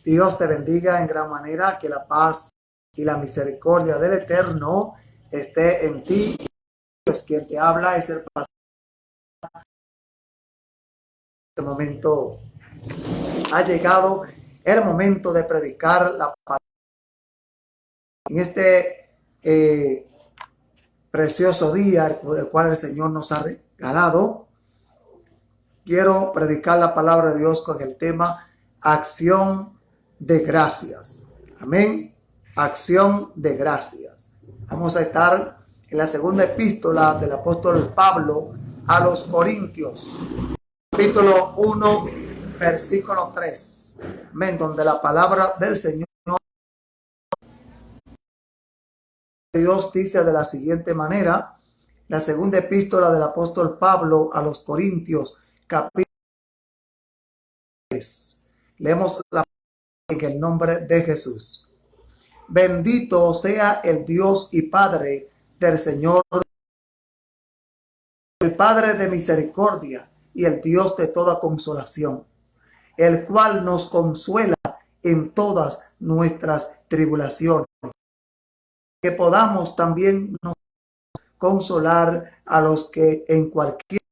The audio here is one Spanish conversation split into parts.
Dios te bendiga en gran manera, que la paz y la misericordia del Eterno esté en ti. Pues quien te habla es el pastor. Este momento ha llegado el momento de predicar la palabra. En este precioso día, el cual el Señor nos ha regalado, quiero predicar la palabra de Dios con el tema acción de gracias. Amén. Acción de gracias. Vamos a estar en la segunda epístola del apóstol Pablo a los Corintios, capítulo 1, versículo 3. Amén. Donde la palabra del Señor Dios dice de la siguiente manera, la segunda epístola del apóstol Pablo a los Corintios, capítulo 3. Leemos la en el nombre de Jesús. Bendito sea el Dios y Padre del Señor, el Padre de misericordia y el Dios de toda consolación, el cual nos consuela en todas nuestras tribulaciones, que podamos también nos consolar a los que en cualquier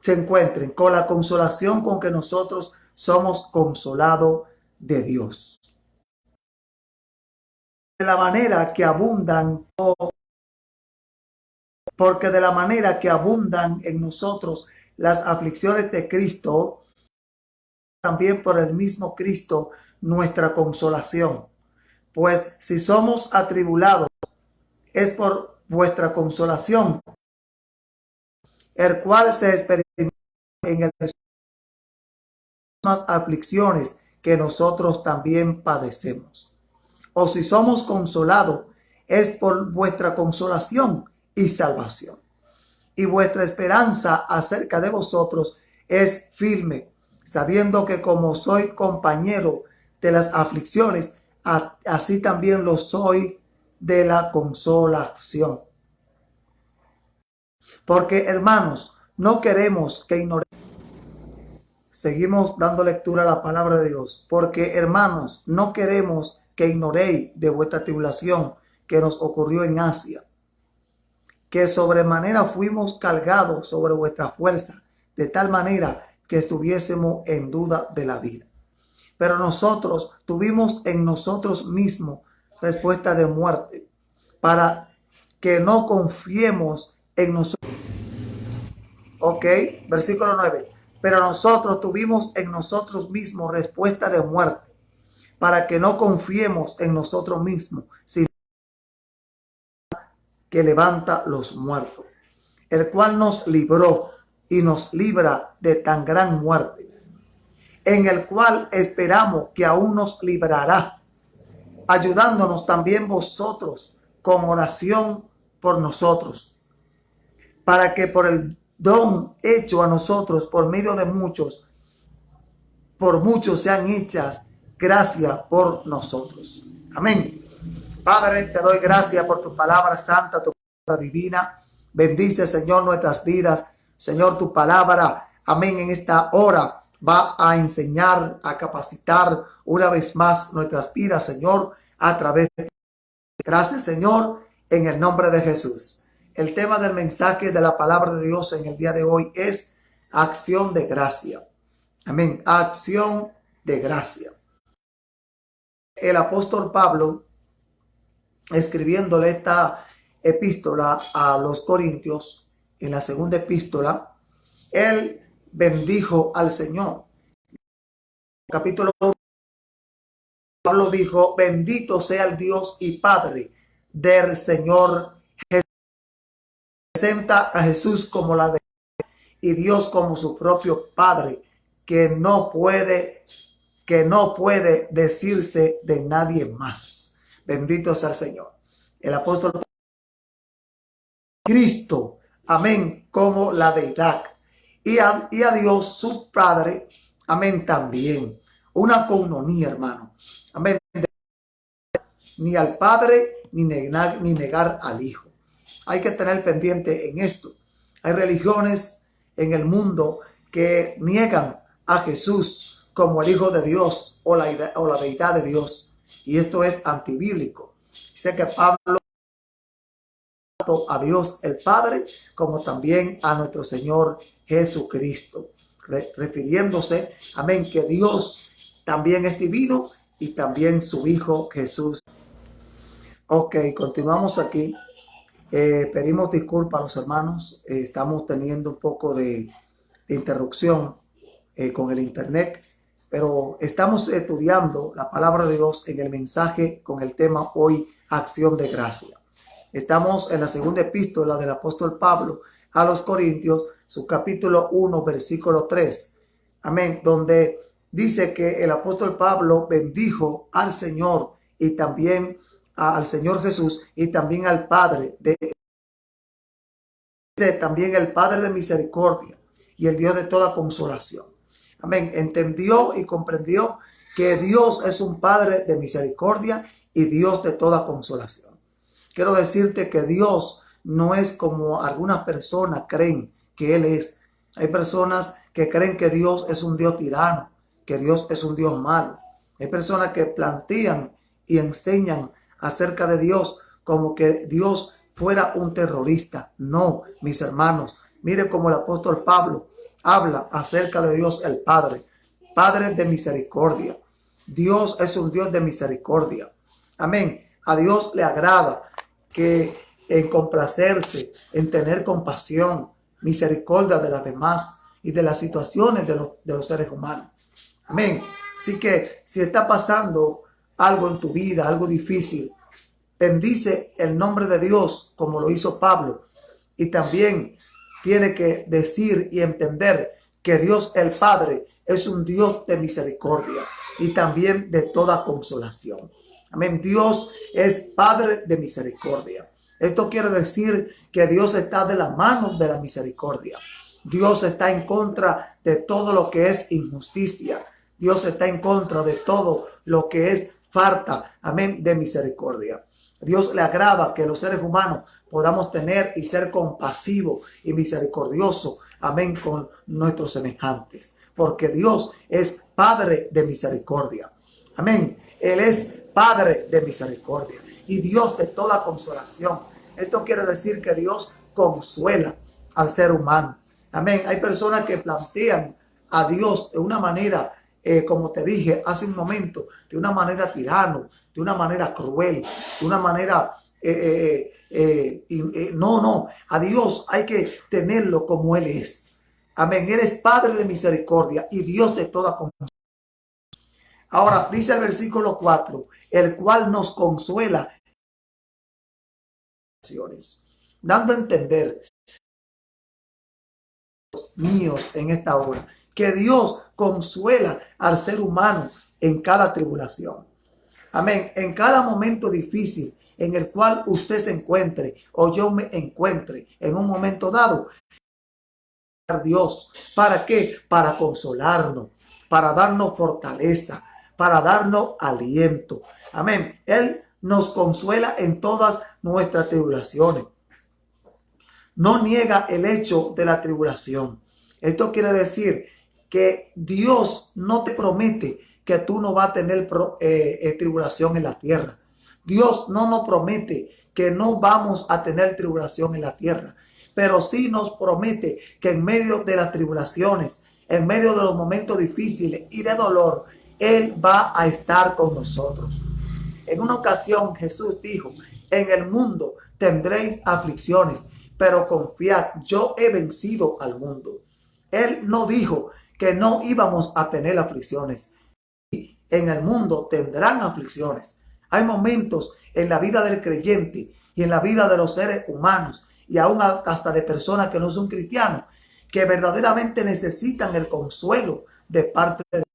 se encuentren con la consolación con que nosotros somos consolados de Dios. De la manera que abundan, porque de la manera que abundan en nosotros las aflicciones de Cristo, también por el mismo Cristo nuestra consolación. Pues si somos atribulados, es por vuestra consolación, el cual se experimenta en el mismas aflicciones que nosotros también padecemos. O si somos consolados, es por vuestra consolación y salvación. Y vuestra esperanza acerca de vosotros es firme, sabiendo que como soy compañero de las aflicciones, así también lo soy de la consolación. Porque, hermanos, no queremos que ignoremos. Seguimos dando lectura a la palabra de Dios. Porque, hermanos, no queremos que ignoréis de vuestra tribulación que nos ocurrió en Asia, que sobremanera fuimos cargados sobre vuestra fuerza, de tal manera que estuviésemos en duda de la vida. Pero nosotros tuvimos en nosotros mismos respuesta de muerte, para que no confiemos en nosotros. Ok, versículo 9. Pero nosotros tuvimos en nosotros mismos respuesta de muerte, para que no confiemos en nosotros mismos, sino que levanta los muertos, el cual nos libró y nos libra de tan gran muerte, en el cual esperamos que aún nos librará, ayudándonos también vosotros con oración por nosotros, para que por el don hecho a nosotros por medio de muchos, por muchos sean hechas gracias por nosotros. Amén. Padre, te doy gracias por tu palabra santa, tu palabra divina. Bendice, Señor, nuestras vidas. Señor, tu palabra, amén, en esta hora va a enseñar, a capacitar una vez más nuestras vidas, Señor, a través de... Gracias, Señor, en el nombre de Jesús. El tema del mensaje de la palabra de Dios en el día de hoy es acción de gracia. Amén, acción de gracia. El apóstol Pablo, escribiéndole esta epístola a los Corintios, en la segunda epístola, él bendijo al Señor. Capítulo 1, Pablo dijo: bendito sea el Dios y Padre del Señor Jesús. Presenta a Jesús como la de y Dios como su propio Padre, que no puede decirse de nadie más. Bendito sea el Señor. El apóstol Cristo, amén, como la deidad, y a Dios su Padre, amén, también. Una coinonía, hermano, amén. Ni al Padre ni negar al Hijo. Hay que tener pendiente en esto. Hay religiones en el mundo que niegan a Jesús como el Hijo de Dios o la deidad de Dios. Y esto es antibíblico. Dice que Pablo a Dios el Padre como también a nuestro Señor Jesucristo, refiriéndose, amén, que Dios también es divino y también su Hijo Jesús. Ok, continuamos aquí. Pedimos disculpas a los hermanos. Estamos teniendo un poco de interrupción con el internet, pero estamos estudiando la palabra de Dios en el mensaje con el tema hoy, acción de gracia. Estamos en la segunda epístola del apóstol Pablo a los Corintios, su capítulo 1, versículo 3. Amén, donde dice que el apóstol Pablo bendijo al Señor y también al Señor Jesús y también al Padre también el Padre de misericordia y el Dios de toda consolación. Amén. Entendió y comprendió que Dios es un Padre de misericordia y Dios de toda consolación. Quiero decirte que Dios no es como algunas personas creen que Él es. Hay personas que creen que Dios es un Dios tirano, que Dios es un Dios malo. Hay personas que plantean y enseñan acerca de Dios como que Dios fuera un terrorista. No, mis hermanos, mire cómo el apóstol Pablo habla acerca de Dios el Padre, Padre de misericordia. Dios es un Dios de misericordia. Amén. A Dios le agrada que en complacerse, en tener compasión, misericordia de las demás y de las situaciones de los seres humanos. Amén. Así que si está pasando algo en tu vida, algo difícil, bendice el nombre de Dios como lo hizo Pablo. Y también tiene que decir y entender que Dios el Padre es un Dios de misericordia y también de toda consolación. Amén. Dios es Padre de misericordia. Esto quiere decir que Dios está de la mano de la misericordia. Dios está en contra de todo lo que es injusticia. Dios está en contra de todo lo que es falta, amén, de misericordia. Dios le agrada que los seres humanos podamos tener y ser compasivos y misericordiosos, amén, con nuestros semejantes. Porque Dios es Padre de misericordia. Amén. Él es Padre de misericordia y Dios de toda consolación. Esto quiere decir que Dios consuela al ser humano. Amén. Hay personas que plantean a Dios de una manera, como te dije hace un momento, de una manera tirano, de una manera cruel, de una manera... no, a Dios hay que tenerlo como Él es. Amén. Él es Padre de misericordia y Dios de toda consolación. Ahora dice el versículo 4, el cual nos consuela, dando a entender, míos, en esta hora, que Dios consuela al ser humano en cada tribulación. Amén. En cada momento difícil en el cual usted se encuentre o yo me encuentre en un momento dado, Dios, ¿para qué? Para consolarnos, para darnos fortaleza, para darnos aliento. Amén. Él nos consuela en todas nuestras tribulaciones. No niega el hecho de la tribulación. Esto quiere decir que Dios no te promete que tú no vas a tener tribulación en la tierra. Dios no nos promete que no vamos a tener tribulación en la tierra, pero sí nos promete que en medio de las tribulaciones, en medio de los momentos difíciles y de dolor, Él va a estar con nosotros. En una ocasión Jesús dijo, en el mundo tendréis aflicciones, pero confiad, yo he vencido al mundo. Él no dijo que no íbamos a tener aflicciones. En el mundo tendrán aflicciones. Hay momentos en la vida del creyente y en la vida de los seres humanos y aún hasta de personas que no son cristianos, que verdaderamente necesitan el consuelo de parte de Dios,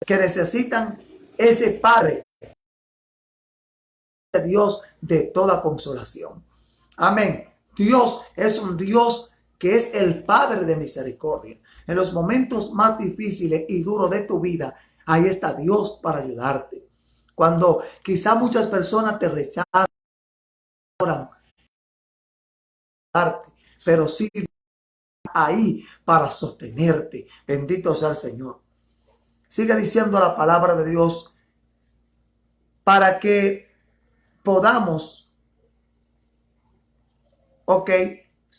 que necesitan ese Padre de Dios de toda consolación. Amén. Dios es un Dios que es el Padre de misericordia. En los momentos más difíciles y duros de tu vida, ahí está Dios para ayudarte. Cuando quizá muchas personas te rechazan, pero sí ahí para sostenerte. Bendito sea el Señor. Sigue diciendo la palabra de Dios para que podamos, ok,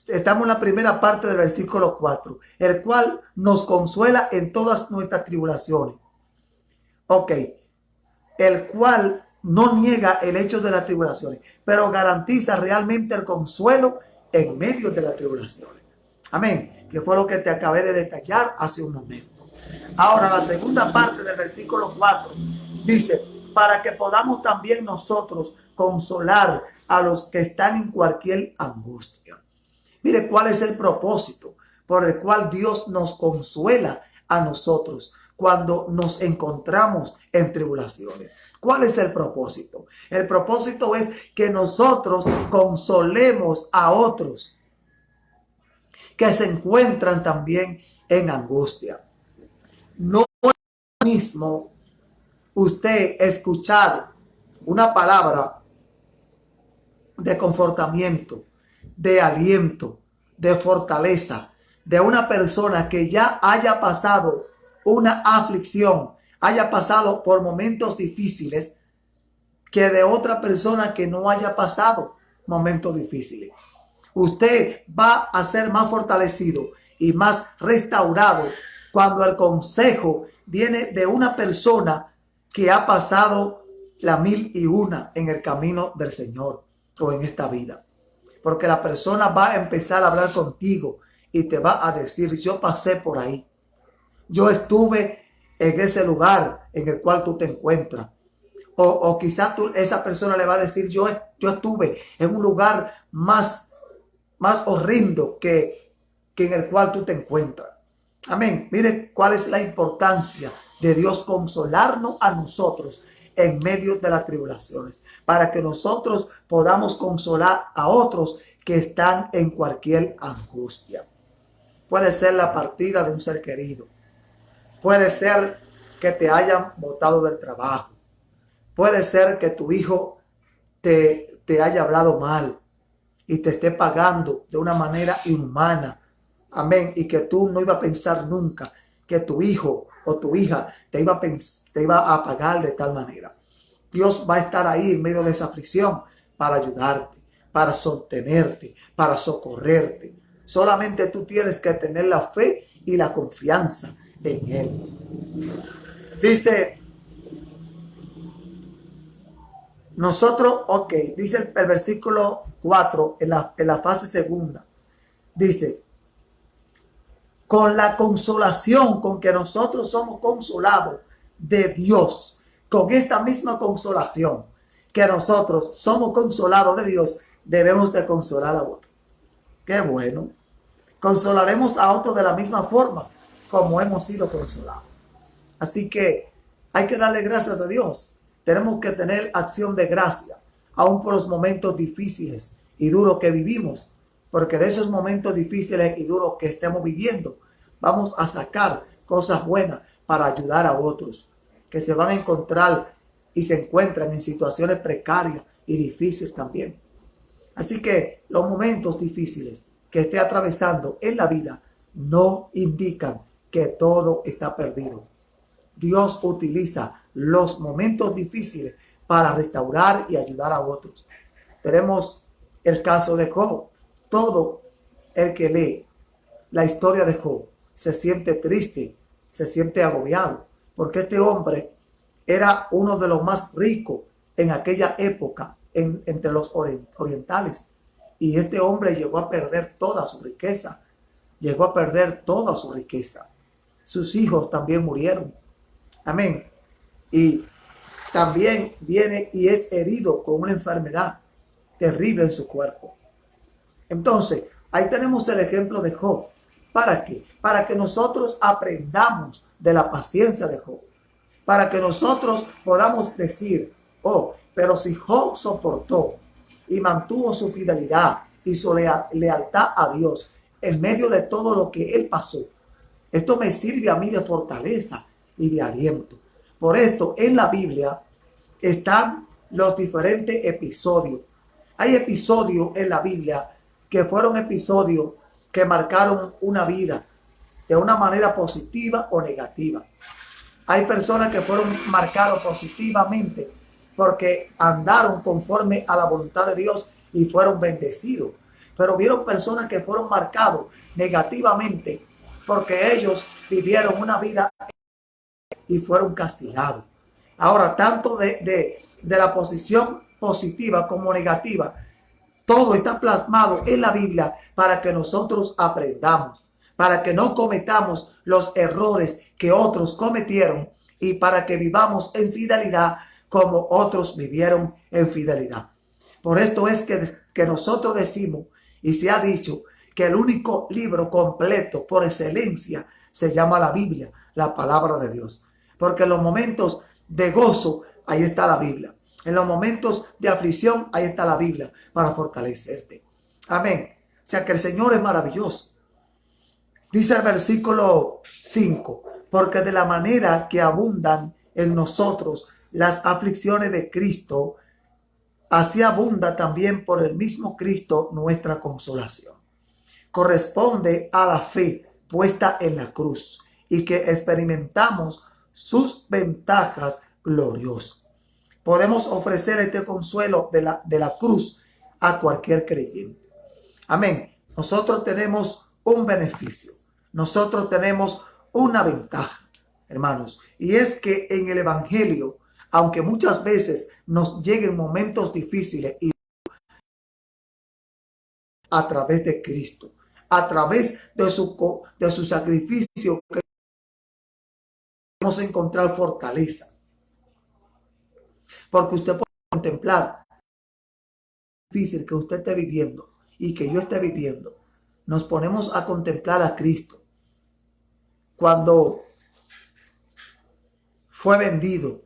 estamos en la primera parte del versículo 4, el cual nos consuela en todas nuestras tribulaciones. Ok, el cual no niega el hecho de las tribulaciones, pero garantiza realmente el consuelo en medio de las tribulaciones. Amén, que fue lo que te acabé de detallar hace un momento. Ahora, la segunda parte del versículo 4 dice, para que podamos también nosotros consolar a los que están en cualquier angustia. Mire cuál es el propósito por el cual Dios nos consuela a nosotros cuando nos encontramos en tribulaciones. ¿Cuál es el propósito? El propósito es que nosotros consolemos a otros que se encuentran también en angustia. No es lo mismo usted escuchar una palabra de confortamiento, de aliento, de fortaleza, de una persona que ya haya pasado una aflicción, haya pasado por momentos difíciles, que de otra persona que no haya pasado momentos difíciles. Usted va a ser más fortalecido y más restaurado cuando el consejo viene de una persona que ha pasado la 1001 en el camino del Señor o en esta vida. Porque la persona va a empezar a hablar contigo y te va a decir, yo pasé por ahí. Yo estuve en ese lugar en el cual tú te encuentras. O quizás esa persona le va a decir, yo estuve en un lugar más horrendo que en el cual tú te encuentras. Amén. Mire cuál es la importancia de Dios consolarnos a nosotros en medio de las tribulaciones, para que nosotros podamos consolar a otros que están en cualquier angustia. Puede ser la partida de un ser querido. Puede ser que te hayan botado del trabajo. Puede ser que tu hijo te haya hablado mal y te esté pagando de una manera inhumana. Amén. Y que tú no ibas a pensar nunca que tu hijo o tu hija te iba a pagar de tal manera. Dios va a estar ahí en medio de esa aflicción para ayudarte, para sostenerte, para socorrerte. Solamente tú tienes que tener la fe y la confianza en Él. Dice, nosotros, ok, dice el versículo 4 en la fase segunda. Dice, con la consolación con que nosotros somos consolados de Dios, con esta misma consolación que nosotros somos consolados de Dios, debemos de consolar a otros. Qué bueno. Consolaremos a otros de la misma forma como hemos sido consolados. Así que hay que darle gracias a Dios. Tenemos que tener acción de gracia, aun por los momentos difíciles y duros que vivimos, porque de esos momentos difíciles y duros que estemos viviendo, vamos a sacar cosas buenas para ayudar a otros que se van a encontrar y se encuentran en situaciones precarias y difíciles también. Así que los momentos difíciles que esté atravesando en la vida no indican que todo está perdido. Dios utiliza los momentos difíciles para restaurar y ayudar a otros. Tenemos el caso de Job. Todo el que lee la historia de Job se siente triste, se siente agobiado, porque este hombre era uno de los más ricos en aquella época entre los orientales. Y este hombre llegó a perder toda su riqueza. Llegó a perder toda su riqueza. Sus hijos también murieron. Amén. Y también viene y es herido con una enfermedad terrible en su cuerpo. Entonces, ahí tenemos el ejemplo de Job. ¿Para qué? Para que nosotros aprendamos de la paciencia de Job. Para que nosotros podamos decir, oh, pero si Job soportó y mantuvo su fidelidad y su lealtad a Dios en medio de todo lo que él pasó, esto me sirve a mí de fortaleza y de aliento. Por esto, en la Biblia están los diferentes episodios. Hay episodios en la Biblia que fueron episodios que marcaron una vida de una manera positiva o negativa. Hay personas que fueron marcados positivamente porque andaron conforme a la voluntad de Dios y fueron bendecidos. Pero vieron personas que fueron marcados negativamente porque ellos vivieron una vida y fueron castigados. Ahora, tanto de la posición positiva como negativa, todo está plasmado en la Biblia para que nosotros aprendamos, para que no cometamos los errores que otros cometieron y para que vivamos en fidelidad como otros vivieron en fidelidad. Por esto es que nosotros decimos y se ha dicho que el único libro completo por excelencia se llama la Biblia, la palabra de Dios. Porque en los momentos de gozo, ahí está la Biblia. En los momentos de aflicción, ahí está la Biblia para fortalecerte. Amén. O sea que el Señor es maravilloso. Dice el versículo 5, porque de la manera que abundan en nosotros las aflicciones de Cristo, así abunda también por el mismo Cristo nuestra consolación. Corresponde a la fe puesta en la cruz y que experimentamos sus ventajas gloriosas. Podemos ofrecer este consuelo de la cruz a cualquier creyente. Amén. Nosotros tenemos un beneficio. Nosotros tenemos una ventaja, hermanos. Y es que en el Evangelio, aunque muchas veces nos lleguen momentos difíciles y a través de Cristo, a través de su sacrificio, que podemos encontrar fortaleza. Porque usted puede contemplar difícil que usted esté viviendo y que yo esté viviendo. Nos ponemos a contemplar a Cristo cuando fue vendido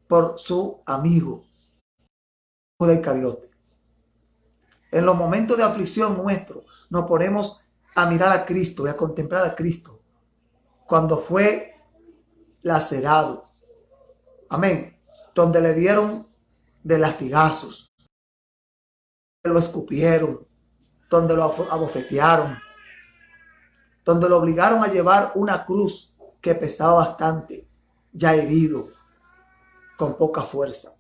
por su amigo Judas Iscariote. En los momentos de aflicción nuestro nos ponemos a mirar a Cristo y a contemplar a Cristo cuando fue lacerado. Amén. Donde le dieron de latigazos, lo escupieron, donde lo abofetearon, donde lo obligaron a llevar una cruz que pesaba bastante, ya herido, con poca fuerza.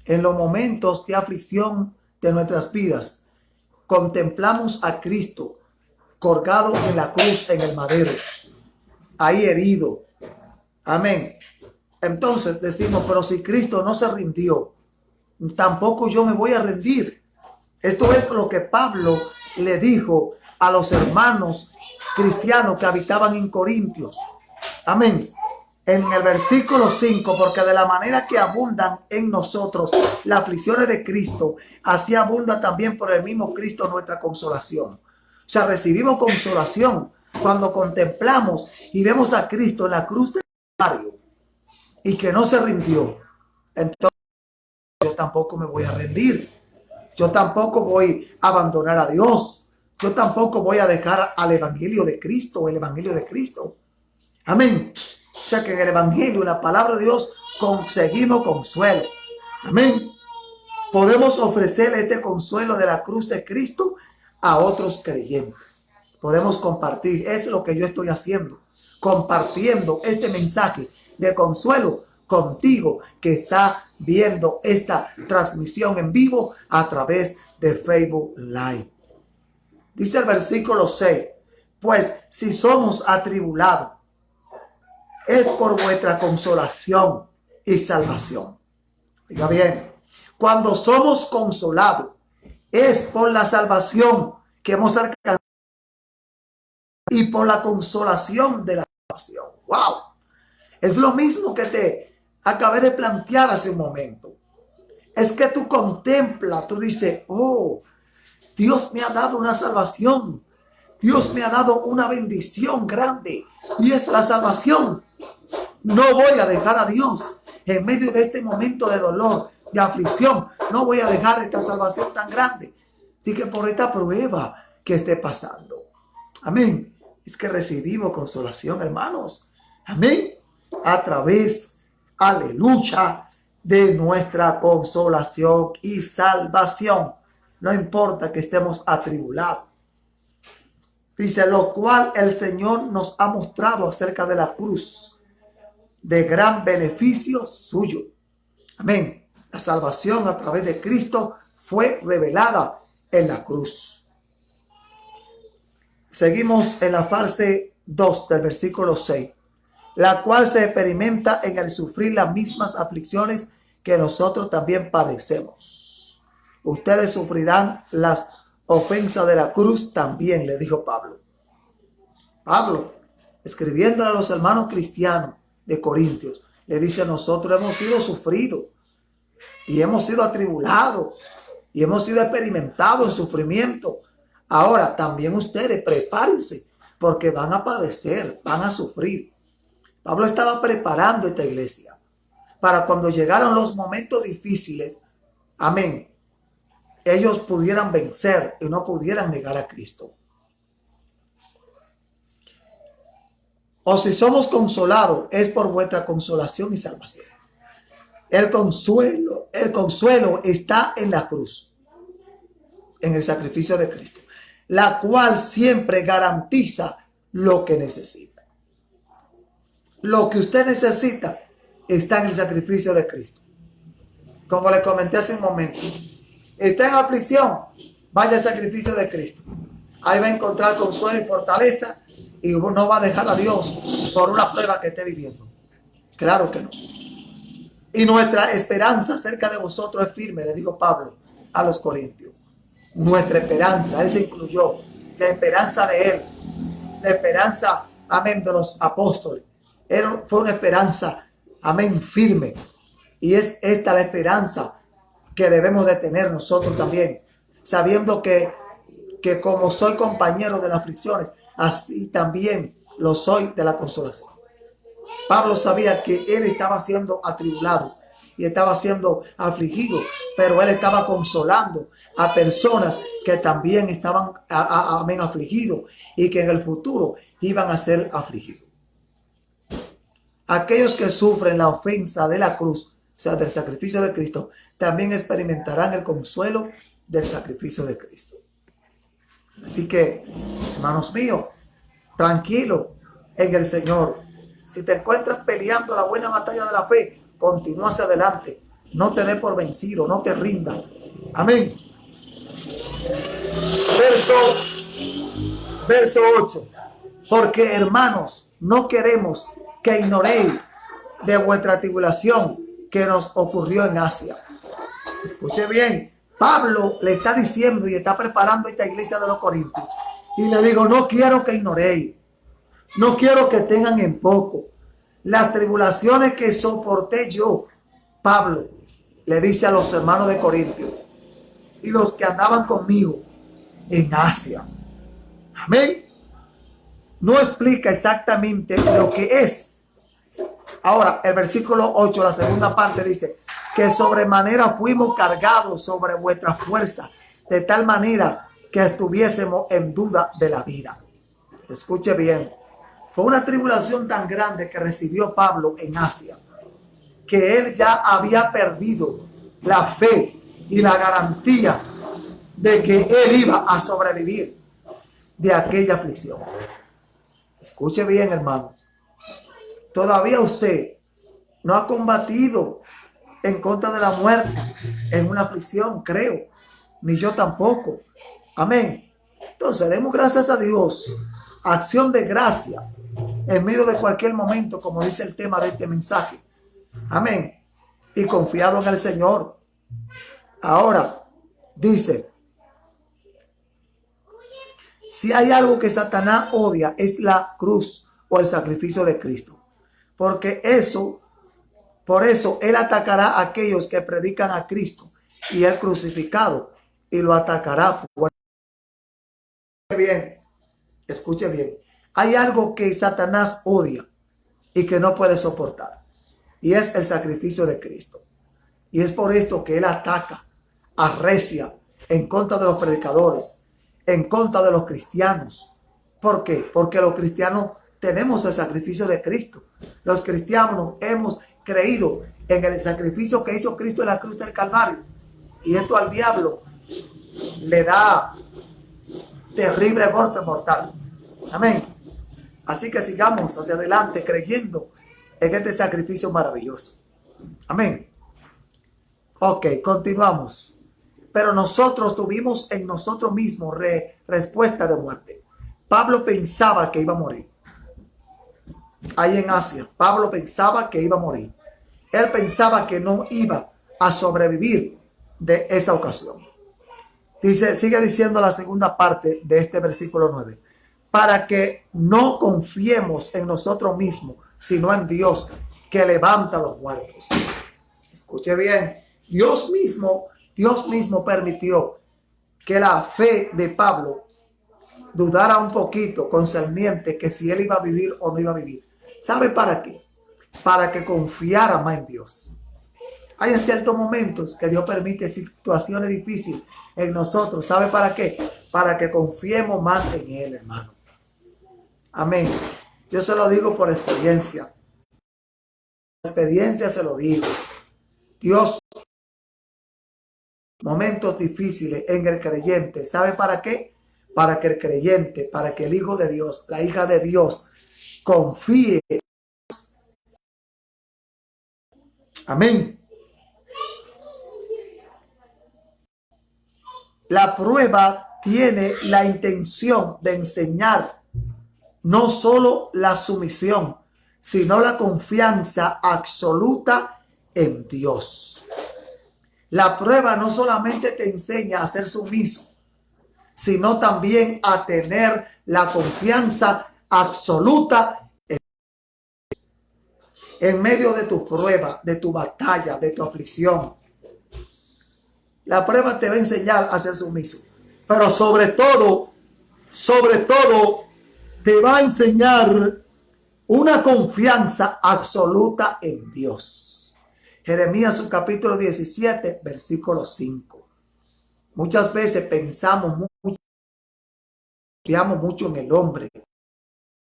En los momentos de aflicción de nuestras vidas, contemplamos a Cristo colgado en la cruz, en el madero, ahí herido. Amén. Entonces decimos, pero si Cristo no se rindió, tampoco yo me voy a rendir. Esto es lo que Pablo le dijo a los hermanos cristianos que habitaban en Corintios. Amén. En el versículo 5, porque de la manera que abundan en nosotros las aflicciones de Cristo, así abunda también por el mismo Cristo nuestra consolación. O sea, recibimos consolación cuando contemplamos y vemos a Cristo en la cruz del Calvario y que no se rindió. Entonces yo tampoco me voy a rendir. Yo tampoco voy a abandonar a Dios. Yo tampoco voy a dejar al Evangelio de Cristo, el Evangelio de Cristo. Amén. O sea que en el Evangelio, en la palabra de Dios, conseguimos consuelo. Amén. Podemos ofrecer este consuelo de la cruz de Cristo a otros creyentes. Podemos compartir. Es lo que yo estoy haciendo. Compartiendo este mensaje de consuelo contigo que está viendo esta transmisión en vivo a través de Facebook Live. Dice el versículo 6. Pues si somos atribulados, es por vuestra consolación y salvación. Oiga bien, cuando somos consolados, es por la salvación que hemos alcanzado y por la consolación de la salvación. ¡Wow! Es lo mismo que te acabé de plantear hace un momento. Es que tú contemplas, tú dices, oh, Dios me ha dado una salvación. Dios me ha dado una bendición grande y es la salvación. No voy a dejar a Dios en medio de este momento de dolor, de aflicción. No voy a dejar esta salvación tan grande. Así que por esta prueba que esté pasando. Amén. Es que recibimos consolación, hermanos. Amén. A través, aleluya, de nuestra consolación y salvación. No importa que estemos atribulados. Dice, lo cual el Señor nos ha mostrado acerca de la cruz, de gran beneficio suyo. Amén. La salvación a través de Cristo fue revelada en la cruz. Seguimos en la fase 2 del versículo 6, la cual se experimenta en el sufrir las mismas aflicciones que nosotros también padecemos. Ustedes sufrirán las ofensas de la cruz también, le dijo Pablo. Pablo, escribiéndole a los hermanos cristianos de Corintios, le dice, nosotros hemos sido sufridos y hemos sido atribulados y hemos sido experimentados en sufrimiento. Ahora también ustedes prepárense porque van a padecer, van a sufrir. Pablo estaba preparando esta iglesia para cuando llegaran los momentos difíciles, amén, ellos pudieran vencer y no pudieran negar a Cristo. O si somos consolados, es por vuestra consolación y salvación. El consuelo está en la cruz, en el sacrificio de Cristo, la cual siempre garantiza lo que necesita. Lo que usted necesita está en el sacrificio de Cristo. Como le comenté hace un momento, está en aflicción, vaya al sacrificio de Cristo. Ahí va a encontrar consuelo y fortaleza y no va a dejar a Dios por una prueba que esté viviendo. Claro que no. Y nuestra esperanza acerca de vosotros es firme, le dijo Pablo a los Corintios. Nuestra esperanza, él se incluyó, la esperanza de él, la esperanza, amén, de los apóstoles. Fue una esperanza, amén, firme. Y es esta la esperanza que debemos de tener nosotros también, sabiendo que como soy compañero de las aflicciones, así también lo soy de la consolación. Pablo sabía que él estaba siendo atribulado y estaba siendo afligido, pero él estaba consolando a personas que también estaban amén, afligidos y que en el futuro iban a ser afligidos. Aquellos que sufren la ofensa de la cruz, o sea, del sacrificio de Cristo, también experimentarán el consuelo del sacrificio de Cristo. Así que, hermanos míos, tranquilo en el Señor. Si te encuentras peleando la buena batalla de la fe, continúa hacia adelante. No te dé por vencido, no te rindas. Amén. Verso 8. Porque, hermanos, no queremos que ignoréis de vuestra tribulación que nos ocurrió en Asia. Escuche bien, Pablo le está diciendo y está preparando esta iglesia de los Corintios. Y le digo, no quiero que ignoréis, no quiero que tengan en poco las tribulaciones que soporté yo. Pablo le dice a los hermanos de Corintios y los que andaban conmigo en Asia. Amén. No explica exactamente lo que es. Ahora, el versículo 8, la segunda parte dice que sobremanera fuimos cargados sobre vuestra fuerza, de tal manera que estuviésemos en duda de la vida. Escuche bien, fue una tribulación tan grande que recibió Pablo en Asia, que él ya había perdido la fe y la garantía de que él iba a sobrevivir de aquella aflicción. Escuche bien, hermanos. Todavía usted no ha combatido en contra de la muerte en una aflicción, creo. Ni yo tampoco. Amén. Entonces, demos gracias a Dios. Acción de gracia en medio de cualquier momento, como dice el tema de este mensaje. Amén. Y confiado en el Señor. Ahora, dice, si hay algo que Satanás odia, es la cruz o el sacrificio de Cristo. Porque por eso él atacará a aquellos que predican a Cristo y el crucificado, y lo atacará fuerte. Bien, escuche bien. Hay algo que Satanás odia y que no puede soportar, y es el sacrificio de Cristo. Y es por esto que él ataca, arrecia en contra de los predicadores, en contra de los cristianos. ¿Por qué? Porque los cristianos tenemos el sacrificio de Cristo. Los cristianos hemos creído en el sacrificio que hizo Cristo en la cruz del Calvario. Y esto al diablo le da terrible golpe mortal. Amén. Así que sigamos hacia adelante creyendo en este sacrificio maravilloso. Amén. Ok, continuamos. Pero nosotros tuvimos en nosotros mismos respuesta de muerte. Pablo pensaba que iba a morir. Ahí en Asia, Pablo pensaba que iba a morir. Él pensaba que no iba a sobrevivir de esa ocasión. Dice, sigue diciendo la segunda parte de este versículo 9. Para que no confiemos en nosotros mismos, sino en Dios, que levanta a los muertos. Escuche bien, Dios mismo permitió que la fe de Pablo dudara un poquito concerniente que si él iba a vivir o no iba a vivir. ¿Sabe para qué? Para que confiara más en Dios. Hay en ciertos momentos que Dios permite situaciones difíciles en nosotros. ¿Sabe para qué? Para que confiemos más en Él, hermano. Amén. Yo se lo digo por experiencia. Por experiencia se lo digo. Dios, momentos difíciles en el creyente. ¿Sabe para qué? Para que el creyente, para que el Hijo de Dios, la hija de Dios, confíe. Amén. La prueba tiene la intención de enseñar no solo la sumisión, sino la confianza absoluta en Dios. La prueba no solamente te enseña a ser sumiso, sino también a tener la confianza absoluta en medio de tu prueba, de tu batalla, de tu aflicción. La prueba te va a enseñar a ser sumiso, pero sobre todo, te va a enseñar una confianza absoluta en Dios. Jeremías, su capítulo 17, versículo 5. Muchas veces confiamos mucho en el hombre,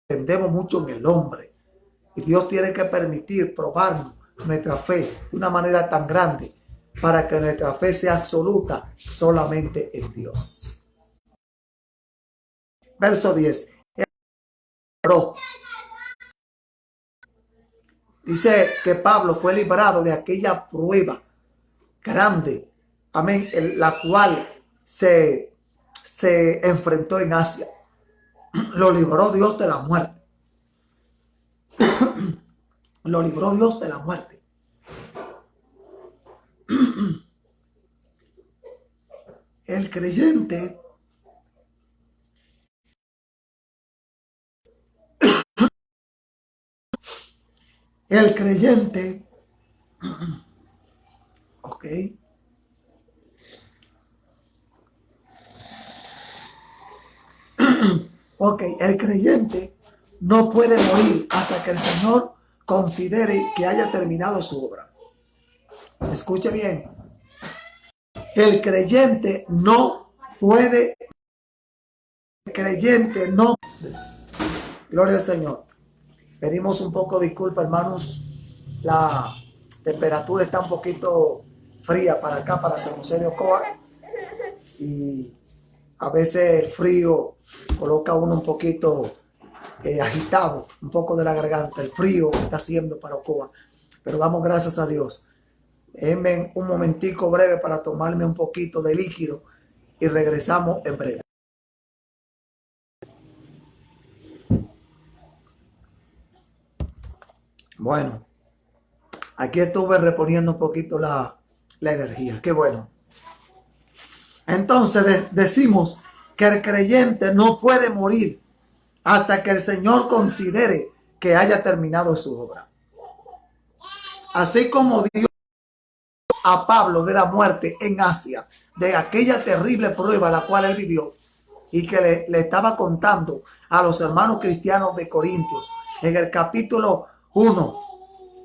dependemos mucho en el hombre. Y Dios tiene que permitir probarnos nuestra fe de una manera tan grande para que nuestra fe sea absoluta solamente en Dios. Verso 10. Dice que Pablo fue librado de aquella prueba grande, amén, la cual se enfrentó en Asia. Lo libró Dios de la muerte. Lo libró Dios de la muerte. El creyente ok, ok, el creyente no puede morir hasta que el Señor considere que haya terminado su obra. Escuche bien. El creyente no puede. El creyente no. Gloria al Señor. Pedimos un poco de disculpa, hermanos. La temperatura está un poquito fría para acá, para San José de Ocoa. Y a veces el frío coloca a uno un poquito agitado, un poco de la garganta, el frío que está haciendo para Ocoa. Pero damos gracias a Dios. Denme un momentico breve para tomarme un poquito de líquido y regresamos en breve. Bueno, aquí estuve reponiendo un poquito la energía. Qué bueno. Entonces decimos que el creyente no puede morir hasta que el Señor considere que haya terminado su obra. Así como Dios a Pablo de la muerte en Asia, de aquella terrible prueba la cual él vivió y que le estaba contando a los hermanos cristianos de Corintios en el capítulo 1,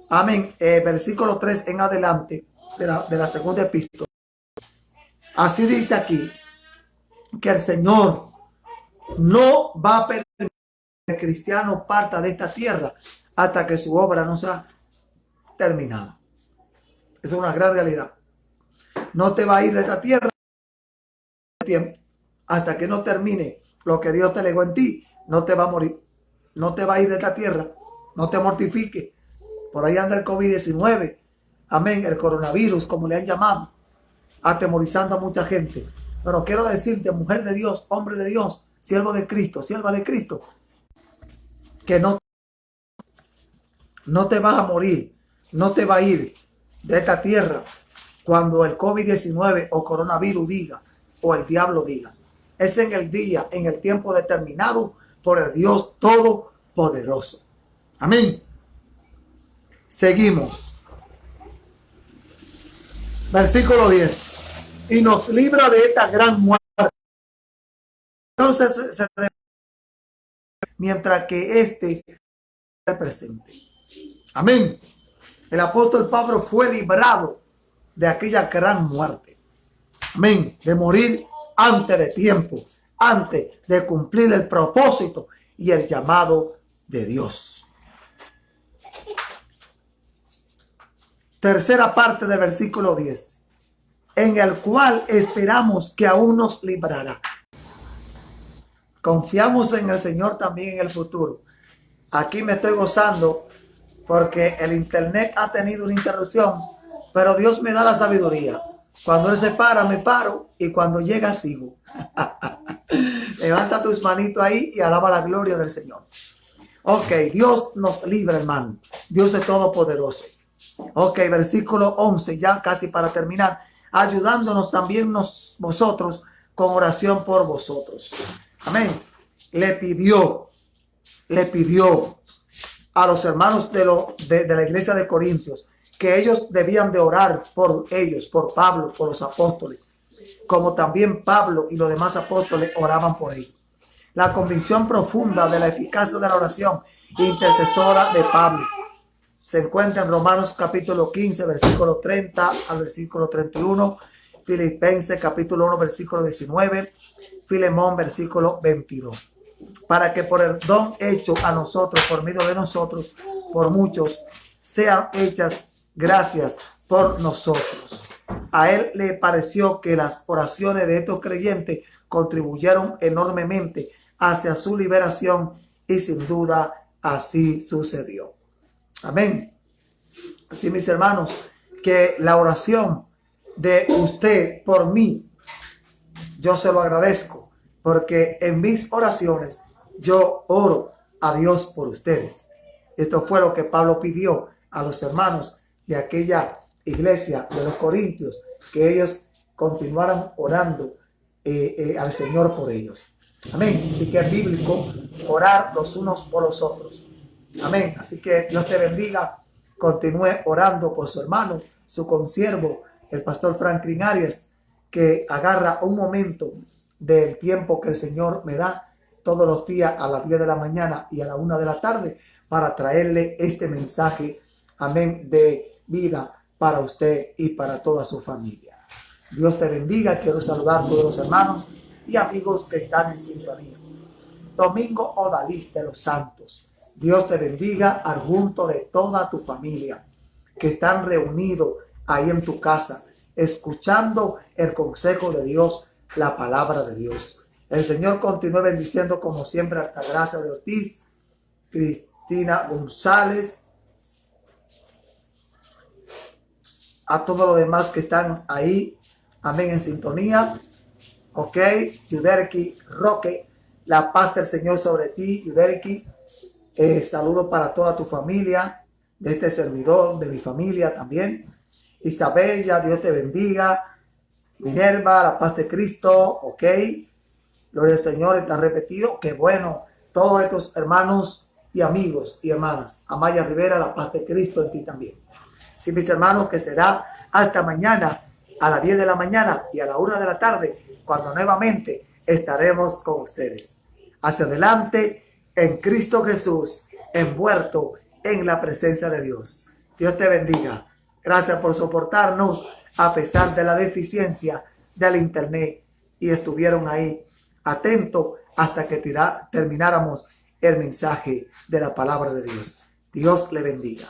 amén, versículo 3 en adelante de la segunda epístola. Así dice aquí que el Señor no va a permitir que el cristiano parta de esta tierra hasta que su obra no sea terminada. Esa es una gran realidad. No te va a ir de esta tierra hasta que no termine lo que Dios te legó en ti no te va a morir, no te va a ir de esta tierra, no te mortifiques. Por ahí anda el COVID-19, amén, el coronavirus, como le han llamado, atemorizando a mucha gente. Pero quiero decirte, mujer de Dios, hombre de Dios, sierva de Cristo, que no te vas a morir, no te va a ir de esta tierra cuando el COVID-19 o coronavirus diga, o el diablo diga. Es en el día, en el tiempo determinado por el Dios Todopoderoso. Amén. Seguimos. Versículo 10. Y nos libra de esta gran muerte. Entonces, mientras que este es presente. Amén. El apóstol Pablo fue librado de aquella gran muerte. Amén. De morir antes de tiempo, antes de cumplir el propósito y el llamado de Dios. Tercera parte del versículo 10. En el cual esperamos que aún nos librará. Confiamos en el Señor también en el futuro. Aquí me estoy gozando porque el internet ha tenido una interrupción, pero Dios me da la sabiduría. Cuando Él se para, me paro, y cuando llega, sigo. Levanta tus manitos ahí y alaba la gloria del Señor. Ok, Dios nos libra, hermano. Dios es todopoderoso. Ok, versículo 11, ya casi para terminar. Ayudándonos también vosotros con oración por vosotros. Amén. Le pidió a los hermanos de la iglesia de Corintios que ellos debían de orar por ellos, por Pablo, por los apóstoles, como también Pablo y los demás apóstoles oraban por ellos. La convicción profunda de la eficacia de la oración intercesora de Pablo se encuentra en Romanos capítulo 15, versículo 30 al versículo 31, Filipenses capítulo 1, versículo 19, Filemón versículo 22. Para que por el don hecho a nosotros, por medio de nosotros, por muchos, sean hechas gracias por nosotros. A él le pareció que las oraciones de estos creyentes contribuyeron enormemente hacia su liberación y sin duda así sucedió. Amén. Así, mis hermanos, que la oración de usted por mí, yo se lo agradezco, porque en mis oraciones yo oro a Dios por ustedes. Esto fue lo que Pablo pidió a los hermanos de aquella iglesia de los Corintios, que ellos continuaran orando al Señor por ellos. Amén. Así que es bíblico orar los unos por los otros. Amén. Así que Dios te bendiga. Continúe orando por su hermano, su consiervo, el pastor Franklin Arias, que agarra un momento del tiempo que el Señor me da todos los días a las 10 de la mañana y a la 1 de la tarde para traerle este mensaje, amén, de vida para usted y para toda su familia. Dios te bendiga. Quiero saludar a todos los hermanos y amigos que están en sintonía. Domingo Odalís de los Santos. Dios te bendiga al junto de toda tu familia que están reunidos ahí en tu casa, escuchando el consejo de Dios, la palabra de Dios. El Señor continúe bendiciendo como siempre a Altagracia de Ortiz, Cristina González, a todos los demás que están ahí, amén, en sintonía. Ok, Yuderki Roque, la paz del Señor sobre ti, Yuderki. Saludos para toda tu familia, de este servidor, de mi familia también. Isabel, ya Dios te bendiga. Minerva, la paz de Cristo, ok. Gloria al Señor, está repetido. Qué bueno, todos estos hermanos y amigos y hermanas. Amaya Rivera, la paz de Cristo en ti también. Sí, mis hermanos, que será hasta mañana a las 10 de la mañana y a la 1 de la tarde, cuando nuevamente estaremos con ustedes. Hacia adelante, en Cristo Jesús, envuelto en la presencia de Dios. Dios te bendiga. Gracias por soportarnos a pesar de la deficiencia del internet y estuvieron ahí atentos hasta que termináramos el mensaje de la palabra de Dios. Dios le bendiga.